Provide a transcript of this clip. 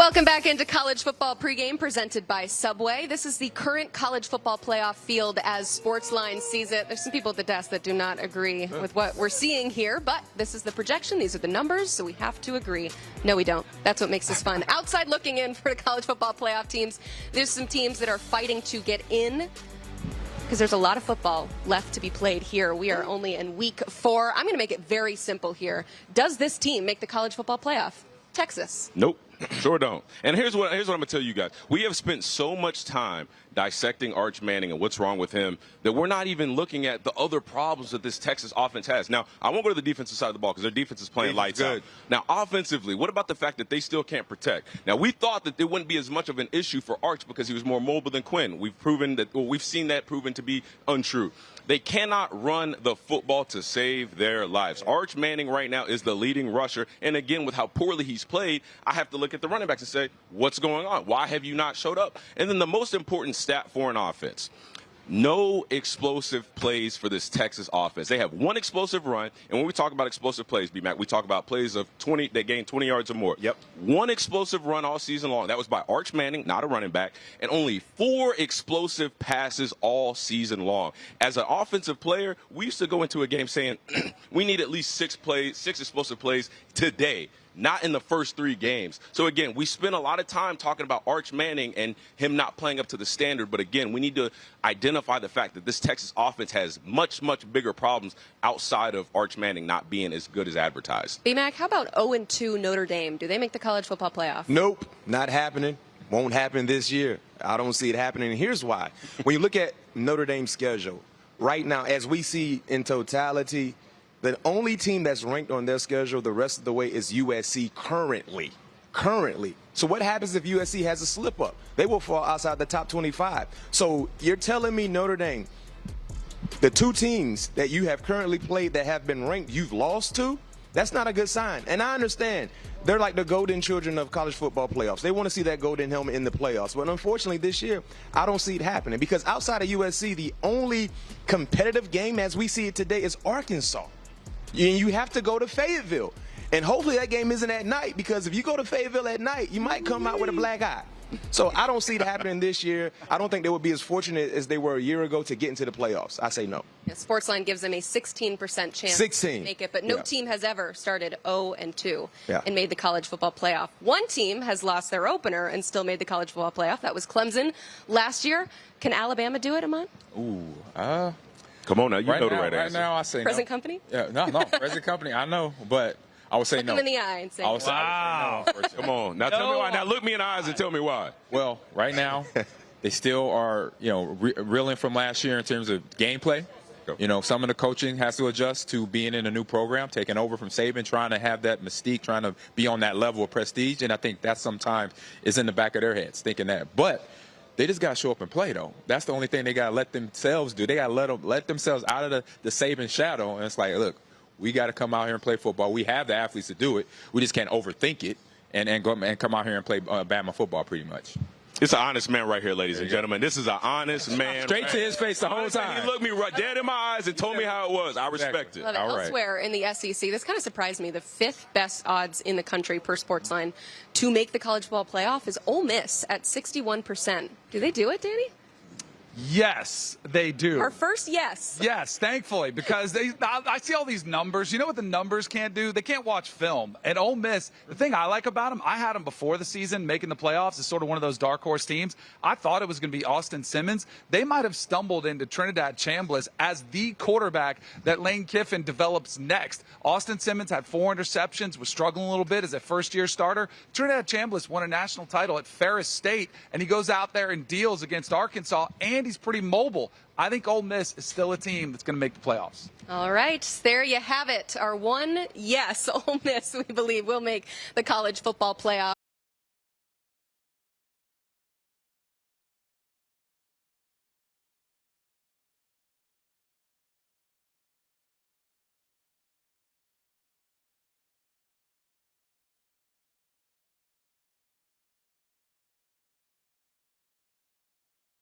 Welcome back into college football pregame presented by Subway. This is the current college football playoff field as Sportsline sees it. There's some people at the desk that do not agree with what we're seeing here, but this is the projection. These are the numbers, so we have to agree. No, we don't. That's what makes this fun. Outside looking in for the college football playoff teams, there's some teams that are fighting to get in because there's a lot of football left to be played here. We are only in week 4. I'm going to make it very simple here. Does this team make the college football playoff? Texas. Nope. Sure don't. And here's what I'm going to tell you guys. We have spent so much time dissecting Arch Manning and what's wrong with him that we're not even looking at the other problems that this Texas offense has. Now, I won't go to the defensive side of the ball because their defense is playing lights out. Now, offensively, what about the fact that they still can't protect? Now, we thought that there wouldn't be as much of an issue for Arch because he was more mobile than Quinn. We've seen that proven to be untrue. They cannot run the football to save their lives. Arch Manning right now is the leading rusher. And again, with how poorly he's played, I have to look at the running backs and say, what's going on? Why have you not showed up? And then the most important stat for an offense. No explosive plays for this Texas offense. They have one explosive run, and when we talk about explosive plays, B-Mac, we talk about plays of 20 that gain 20 yards or more. Yep. One explosive run all season long. That was by Arch Manning, not a running back, and only 4 explosive passes all season long. As an offensive player, we used to go into a game saying we need at least 6 explosive plays today. Not in the first 3 games. So, again, we spent a lot of time talking about Arch Manning and him not playing up to the standard. But, again, we need to identify the fact that this Texas offense has much, much bigger problems outside of Arch Manning not being as good as advertised. B-Mac, how about 0-2 Notre Dame? Do they make the college football playoff? Nope, not happening. Won't happen this year. I don't see it happening. And here's why. When you look at Notre Dame's schedule, right now, as we see in totality, the only team that's ranked on their schedule the rest of the way is USC currently. So what happens if USC has a slip-up? They will fall outside the top 25. So you're telling me Notre Dame, the 2 teams that you have currently played that have been ranked, you've lost to? That's not a good sign. And I understand. They're like the golden children of college football playoffs. They want to see that golden helmet in the playoffs. But unfortunately this year, I don't see it happening because outside of USC, the only competitive game as we see it today is Arkansas. You have to go to Fayetteville. And hopefully that game isn't at night because if you go to Fayetteville at night, you might come out with a black eye. So I don't see it happening this year. I don't think they would be as fortunate as they were a year ago to get into the playoffs. I say no. Yeah, Sportsline gives them a 16% chance to make it, but no team has ever started 0-2 and made the college football playoff. One team has lost their opener and still made the college football playoff. That was Clemson last year. Can Alabama do it, Ahman? Come on now, you know the right answer. Right now, I say Present no. company? Yeah, no, present company. I know, but I would say Look no. him in the eye and say, I would say no. Come on, now tell me why. Now look me in the eyes and tell me why. Well, right now, they still are, reeling from last year in terms of gameplay. Some of the coaching has to adjust to being in a new program, taking over from Saban, trying to have that mystique, trying to be on that level of prestige, and I think that sometimes is in the back of their heads, thinking that. But they just got to show up and play, though. That's the only thing they got to let themselves do. They got to let themselves out of the Saban shadow. And it's like, look, we got to come out here and play football. We have the athletes to do it. We just can't overthink it and come out here and play Bama football pretty much. It's an honest man right here, ladies and gentlemen. This is an honest man. Straight to his face the whole time. He looked me right dead in my eyes and told me how it was. I respect it. Love it. Elsewhere in the SEC, this kind of surprised me. The 5th best odds in the country per Sportsline to make the college football playoff is Ole Miss at 61%. Do they do it, Danny? Yes, they do. Our first yes. Yes, thankfully, because I see all these numbers. You know what the numbers can't do? They can't watch film. And Ole Miss, the thing I like about them, I had them before the season making the playoffs as sort of one of those dark horse teams. I thought it was going to be Austin Simmons. They might have stumbled into Trinidad Chambliss as the quarterback that Lane Kiffin develops next. Austin Simmons had 4 interceptions, was struggling a little bit as a first-year starter. Trinidad Chambliss won a national title at Ferris State, and he goes out there and deals against Arkansas, and he's pretty mobile. I think Ole Miss is still a team that's going to make the playoffs. All right, there you have it. Our one yes, Ole Miss, we believe, will make the college football playoff.